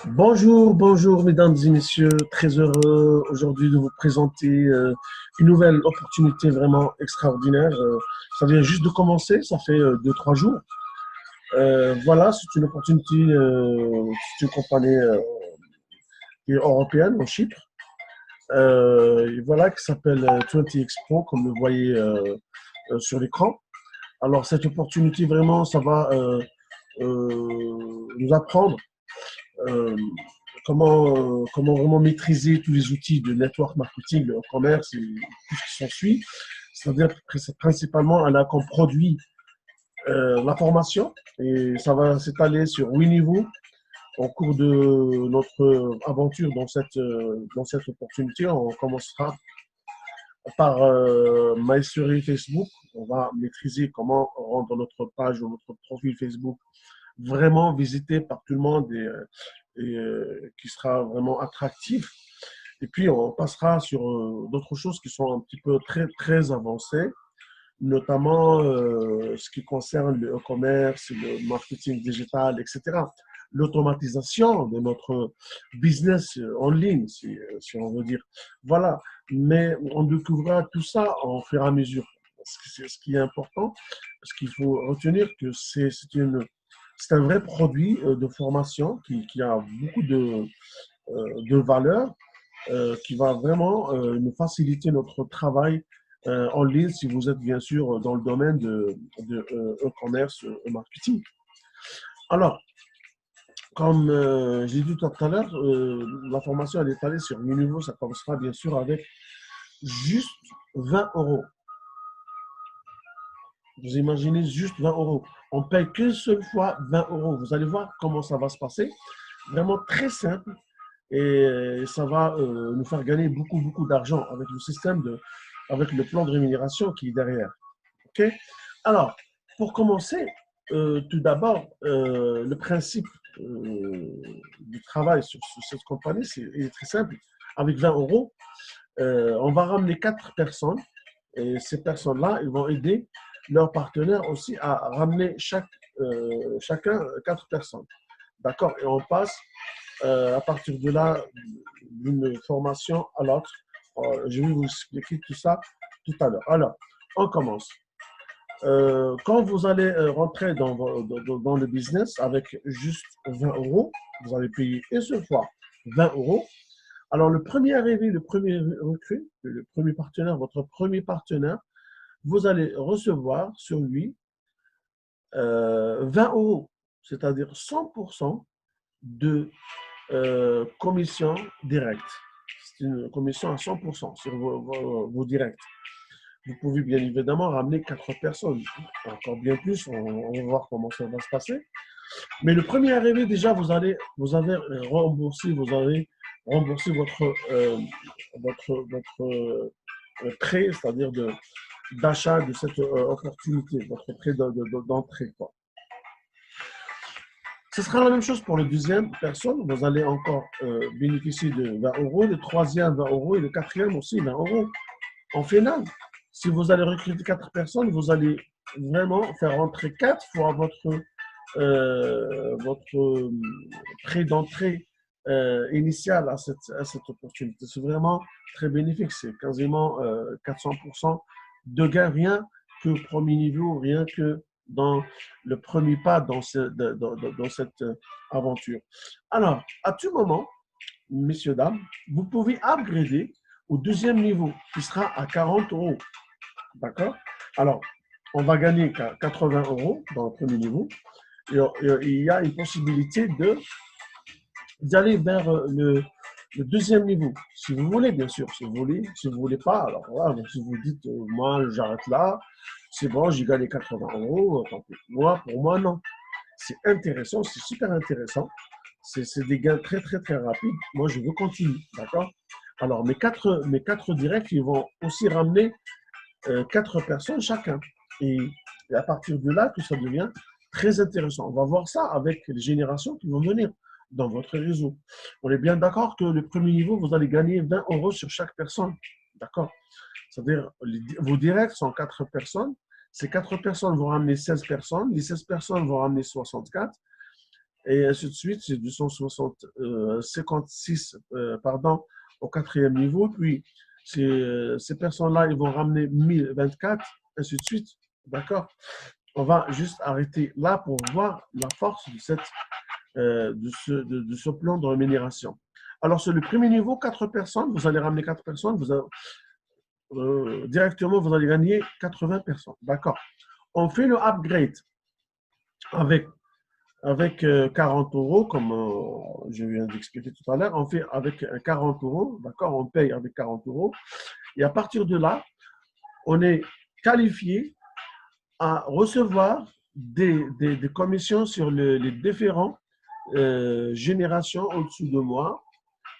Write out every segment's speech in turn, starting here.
Bonjour, bonjour mesdames et messieurs, très heureux aujourd'hui de vous présenter une nouvelle opportunité vraiment extraordinaire. Ça vient juste de commencer, ça fait 2, 3 jours. Voilà, c'est une opportunité, c'est une compagnie qui est européenne, en Chypre, et voilà, qui s'appelle 20 Expo, comme vous le voyez sur l'écran. Alors cette opportunité vraiment, ça va nous apprendre euh, comment vraiment maîtriser tous les outils de network marketing, le commerce et tout ce qui s'ensuit. C'est-à-dire principalement, elle a comme produit la formation et ça va s'étaler sur 8 niveaux au cours de notre aventure dans cette opportunité. On commencera par maestrie Facebook. On va maîtriser comment rendre notre page ou notre profil Facebook vraiment visité par tout le monde et qui sera vraiment attractif. Et puis, on passera sur d'autres choses qui sont un petit peu très avancées, notamment ce qui concerne le e-commerce, le marketing digital, etc. L'automatisation de notre business en ligne, si on veut dire. Voilà. Mais on découvrira tout ça en fur et à mesure. Ce qui est important, parce qu'il faut retenir que c'est un vrai produit de formation qui a beaucoup de valeur, qui va vraiment nous faciliter notre travail en ligne si vous êtes bien sûr dans le domaine de e-commerce et marketing. Alors, comme j'ai dit tout à l'heure, la formation elle est allée sur 8 niveaux. Ça commencera bien sûr avec juste 20 euros. Vous imaginez juste 20 euros. On paye qu'une seule fois 20 euros. Vous allez voir comment ça va se passer. Vraiment très simple. Et ça va nous faire gagner beaucoup d'argent avec le avec le plan de rémunération qui est derrière. OK? Alors, pour commencer, tout d'abord, le principe du travail sur cette compagnie, est très simple. Avec 20 euros, on va ramener 4 personnes et ces personnes-là, ils vont aider leurs partenaires aussi à ramener chacun 4 personnes. D'accord? Et on passe à partir de là d'une formation à l'autre. Je vais vous expliquer tout ça tout à l'heure. Alors, on commence. Quand vous allez rentrer dans le business avec juste 20 euros, vous allez payer une seule fois 20 euros. Alors, le premier arrivé, le premier recrue, le premier partenaire, votre premier partenaire, vous allez recevoir sur lui 20 euros, c'est-à-dire 100% de commission directe. C'est une commission à 100% sur vos directs. Vous pouvez bien évidemment ramener 4 personnes, encore bien plus, on va voir comment ça va se passer. Mais le premier arrivé, déjà, vous avez remboursé votre prêt, c'est-à-dire d'achat de cette opportunité, votre prêt d'entrée. Ce sera la même chose pour la deuxième personne. Vous allez encore bénéficier de 20 euros, le troisième 20 euros et le quatrième aussi 20 euros. En finale, si vous allez recruter 4 personnes, vous allez vraiment faire rentrer 4 fois votre prêt d'entrée initial à cette opportunité. C'est vraiment très bénéfique. C'est quasiment 400% de gain, rien que au premier niveau, rien que dans le premier pas dans cette aventure. Alors, à tout moment, messieurs, dames, vous pouvez upgrader au deuxième niveau qui sera à 40 euros. D'accord? Alors, on va gagner 80 euros dans le premier niveau. Et il y a une possibilité d'aller vers le deuxième niveau. Si vous voulez, bien sûr. Si vous voulez pas, alors voilà. Donc, si vous dites, moi, j'arrête là, c'est bon, j'ai gagné 80 euros, tant pis. Moi, pour moi, non. C'est intéressant, c'est super intéressant. C'est des gains très rapides. Moi, je veux continuer, d'accord? Alors, mes quatre directs, ils vont aussi ramener 4 personnes chacun. Et, et à partir de là, que ça devient très intéressant. On va voir ça avec les générations qui vont venir dans votre réseau. On est bien d'accord que le premier niveau, vous allez gagner 20 euros sur chaque personne. D'accord? C'est-à-dire, vos directs sont 4 personnes. Ces 4 personnes vont ramener 16 personnes. Les 16 personnes vont ramener 64. et ainsi de suite. C'est 56, pardon, au quatrième niveau. Puis, ces personnes-là, ils vont ramener 1024, ainsi de suite. D'accord? On va juste arrêter là pour voir la force de, de ce plan de rémunération. Alors, sur le premier niveau, 4 personnes, vous allez ramener 4 personnes, directement, vous allez gagner 80 personnes. D'accord. On fait le upgrade avec, avec 40 euros, comme je viens d'expliquer tout à l'heure. On fait avec 40 euros, d'accord. On paye avec 40 euros. Et à partir de là, on est qualifié à recevoir des commissions sur les différents générations au-dessous de moi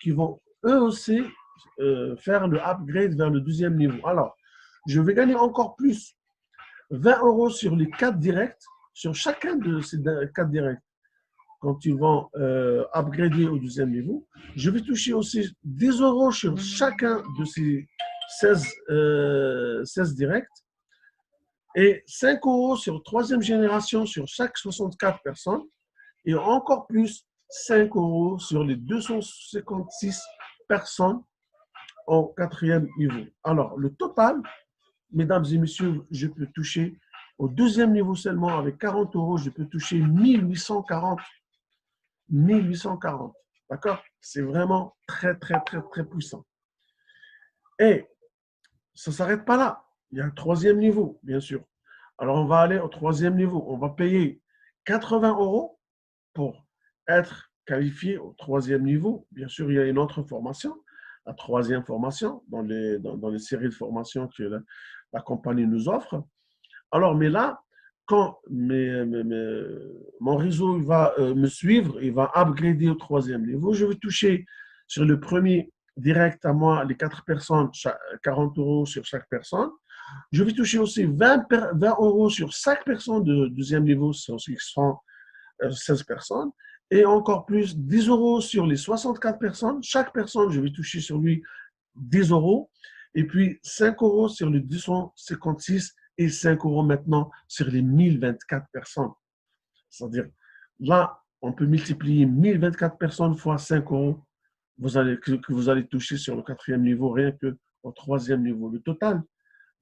qui vont eux aussi faire le upgrade vers le deuxième niveau. Alors, je vais gagner encore plus 20 euros sur les 4 directs, sur chacun de ces 4 directs. Quand ils vont upgrader au deuxième niveau, je vais toucher aussi 10 euros sur chacun de ces 16 directs et 5 euros sur troisième génération sur chaque 64 personnes et encore plus 5 euros sur les 256 personnes au quatrième niveau. Alors, le total, mesdames et messieurs, je peux toucher au deuxième niveau seulement avec 40 euros, je peux toucher 1840. 1840. D'accord? C'est vraiment très, très, très, très puissant. Et ça ne s'arrête pas là. Il y a un troisième niveau, bien sûr. Alors, on va aller au troisième niveau. On va payer 80 euros pour être qualifié au troisième niveau. Bien sûr, il y a une autre formation, la troisième formation, dans les séries de formation que la compagnie nous offre. Alors, mais là, quand mon réseau va me suivre, il va upgrader au troisième niveau, je vais toucher sur le premier direct à moi, les 4 personnes, 40 euros sur chaque personne. Je vais toucher aussi 20 euros sur chaque personne de deuxième niveau, ce sont 16 personnes. Et encore plus, 10 euros sur les 64 personnes. Chaque personne, je vais toucher sur lui 10 euros. Et puis 5 euros sur les 256 et 5 euros maintenant sur les 1024 personnes. C'est-à-dire, là, on peut multiplier 1024 personnes fois 5 euros que vous allez toucher sur le quatrième niveau, rien que au troisième niveau. Le total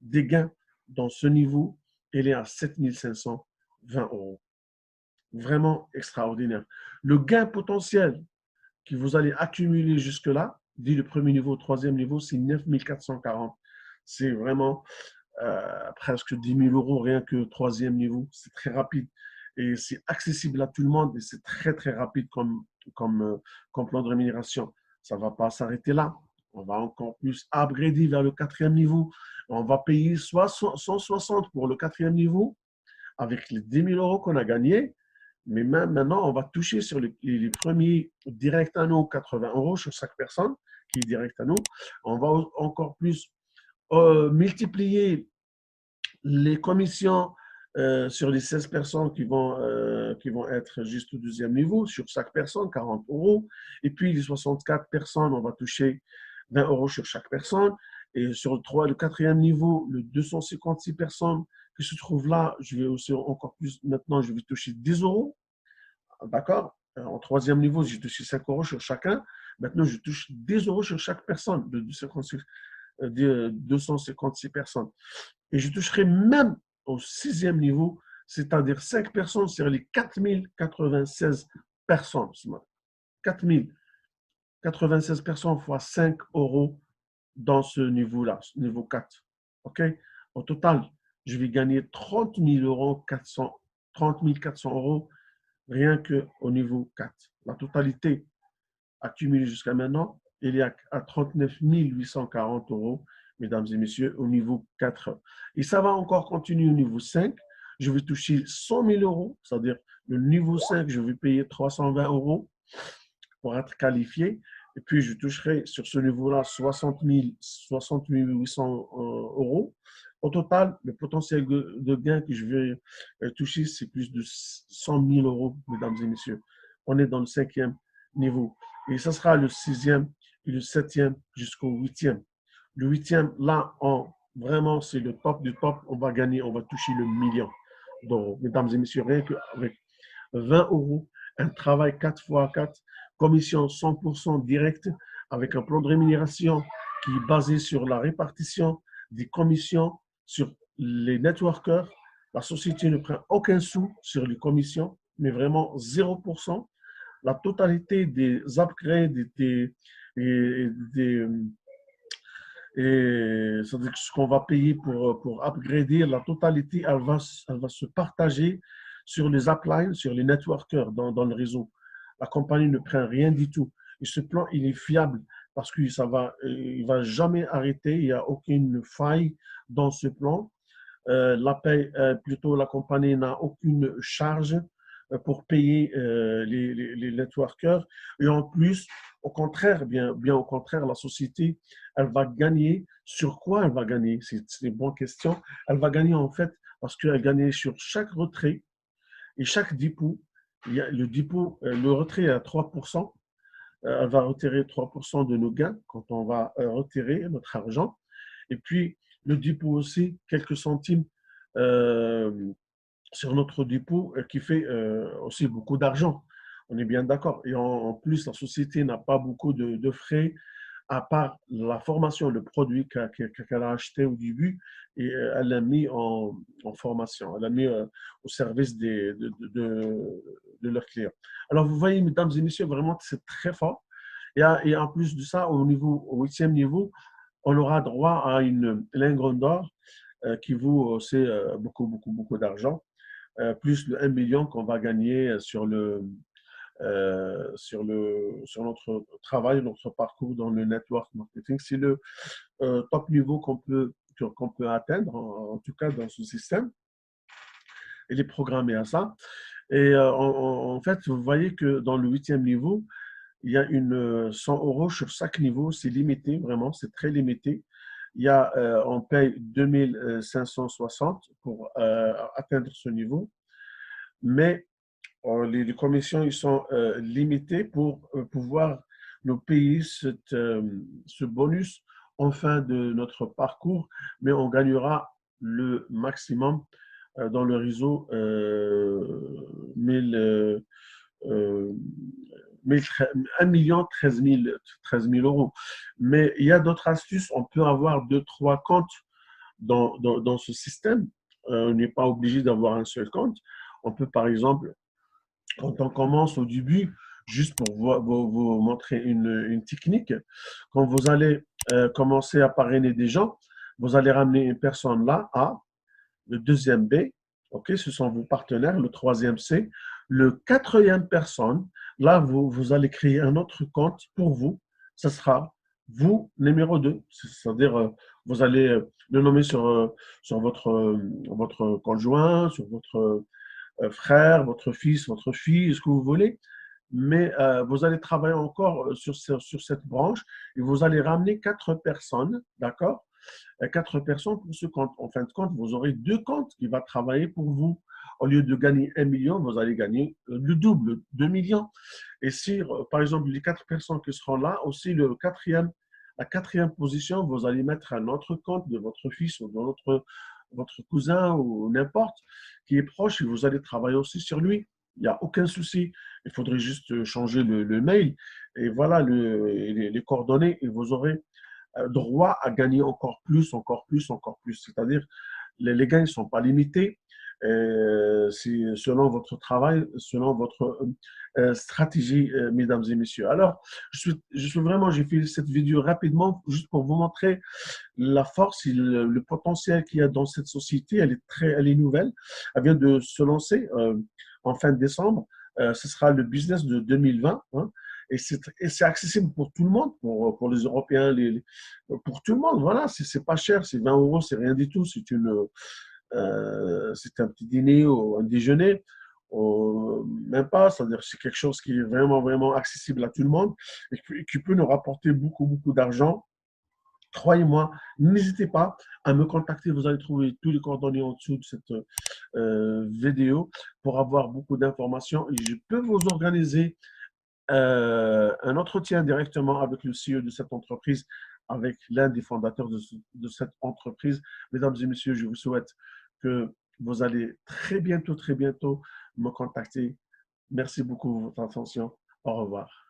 des gains dans ce niveau, il est à 7520 euros. Vraiment extraordinaire. Le gain potentiel que vous allez accumuler jusque-là, dès le premier niveau au troisième niveau, c'est 9440. C'est vraiment presque 10 000 euros rien que le troisième niveau. C'est très rapide et c'est accessible à tout le monde et c'est très, très rapide comme plan de rémunération. Ça ne va pas s'arrêter là. On va encore plus upgrader vers le quatrième niveau. On va payer 160 pour le quatrième niveau avec les 10 000 euros qu'on a gagnés. Mais même maintenant, on va toucher sur les premiers directs à nous, 80 euros sur chaque personne qui est direct à nous. On va encore plus multiplier les commissions sur les 16 personnes qui vont être juste au deuxième niveau, sur chaque personne, 40 euros. Et puis les 64 personnes, on va toucher 20 euros sur chaque personne. Et sur le quatrième niveau, le 256 personnes qui se trouvent là, je vais aussi encore plus, maintenant, je vais toucher 10 euros. D'accord? En troisième niveau, j'ai touché 5 euros sur chacun. Maintenant, je touche 10 euros sur chaque personne de 256 personnes. Et je toucherai même au sixième niveau, c'est-à-dire 5 personnes sur les 4096 personnes. 4096 personnes fois 5 euros dans ce niveau-là, niveau 4. OK? Au total, je vais gagner 30 000 euros, 30 400 euros rien qu'au niveau 4. La totalité accumulée jusqu'à maintenant, il est à 39 840 euros, mesdames et messieurs, au niveau 4. Et ça va encore continuer au niveau 5. Je vais toucher 100 000 euros, c'est-à-dire le niveau 5, je vais payer 320 euros pour être qualifié. Et puis, je toucherai sur ce niveau-là 60 800 euros. Au total, le potentiel de gain que je vais toucher, c'est plus de 100 000 euros, mesdames et messieurs. On est dans le cinquième niveau. Et ce sera le sixième et le septième jusqu'au huitième. Le huitième, là, vraiment, c'est le top du top. On va gagner, on va toucher le million d'euros. Mesdames et messieurs, rien qu'avec 20 euros un travail 4x4, commission 100% directe, avec un plan de rémunération qui est basé sur la répartition des commissions sur les networkers. La société ne prend aucun sou sur les commissions, mais vraiment 0%. La totalité des upgrades des et c'est-à-dire que ce qu'on va payer pour upgrader, la totalité, elle va se partager sur les uplines, sur les networkers dans le réseau. La compagnie ne prend rien du tout. Et ce plan, il est fiable parce qu'il ne va jamais arrêter. Il n'y a aucune faille dans ce plan. Plutôt, la compagnie n'a aucune charge pour payer les networkers. Et en plus, au contraire, bien au contraire, la société, elle va gagner. Sur quoi elle va gagner? C'est une bonne question. Elle va gagner en fait parce qu'elle gagne sur chaque retrait et chaque dépôt. Il y a le dépôt, le retrait est à 3%. Elle va retirer 3% de nos gains quand on va retirer notre argent. Et puis, le dépôt aussi, quelques centimes euh, sur notre dépôt qui fait aussi beaucoup d'argent. On est bien d'accord. Et en plus, la société n'a pas beaucoup de frais à part la formation, le produit qu'elle a acheté au début et elle l'a mis en formation. Elle l'a mis au service de leurs clients. Alors, vous voyez, mesdames et messieurs, vraiment, c'est très fort. Et en plus de ça, au huitième niveau, on aura droit à une lingot d'or qui vaut aussi beaucoup d'argent, plus le 1 million qu'on va gagner sur notre travail, notre parcours dans le network marketing. C'est le top niveau qu'on peut atteindre, en tout cas dans ce système. Il est programmé à ça. Et en fait, vous voyez que dans le huitième niveau, il y a 100 euros sur chaque niveau. C'est limité, vraiment, c'est très limité. On paye 2560 pour atteindre ce niveau. Mais les commissions ils sont limitées pour pouvoir nous payer ce bonus en fin de notre parcours, mais on gagnera le maximum dans le réseau 1 million 13 000 euros. Mais il y a d'autres astuces. On peut avoir deux, trois comptes dans ce système. On n'est pas obligé d'avoir un seul compte. On peut, par exemple, quand on commence au début, juste pour vous montrer une technique, quand vous allez commencer à parrainer des gens, vous allez ramener une personne là, A, le deuxième B, ok, ce sont vos partenaires, le troisième C, le quatrième personne, là, vous allez créer un autre compte pour vous, ce sera vous, numéro 2, c'est-à-dire vous allez le nommer sur votre conjoint, sur votre frère, votre fils, votre fille, ce que vous voulez, mais vous allez travailler encore sur cette branche et vous allez ramener 4 personnes, d'accord? 4 personnes pour ce compte. En fin de compte, vous aurez 2 comptes qui vont travailler pour vous. Au lieu de gagner 1 million, vous allez gagner le double, 2 millions. Et si, par exemple, les 4 personnes qui seront là, aussi la quatrième position, vous allez mettre un autre compte de votre fils ou de votre cousin ou n'importe qui est proche et vous allez travailler aussi sur lui. Il n'y a aucun souci. Il faudrait juste changer le mail et voilà les coordonnées et vous aurez droit à gagner encore plus, encore plus, encore plus. C'est-à-dire, les gains ne sont pas limités. C'est selon votre travail, selon votre stratégie, mesdames et messieurs. Alors, j'ai fait cette vidéo rapidement juste pour vous montrer la force et le potentiel qu'il y a dans cette société. Elle est nouvelle. Elle vient de se lancer en fin de décembre. Ce sera le business de 2020. Hein, et c'est accessible pour tout le monde, pour les Européens, pour tout le monde. Voilà, c'est pas cher, c'est 20 euros, c'est rien du tout. C'est un petit dîner ou un déjeuner, ou même pas, c'est-à-dire que c'est quelque chose qui est vraiment accessible à tout le monde et qui peut nous rapporter beaucoup d'argent. Croyez-moi, n'hésitez pas à me contacter. Vous allez trouver tous les coordonnées en dessous de cette vidéo pour avoir beaucoup d'informations. Et je peux vous organiser un entretien directement avec le CEO de cette entreprise, avec l'un des fondateurs de cette entreprise. Mesdames et messieurs, je vous souhaite que vous allez très bientôt me contacter Merci beaucoup pour votre attention. Au revoir.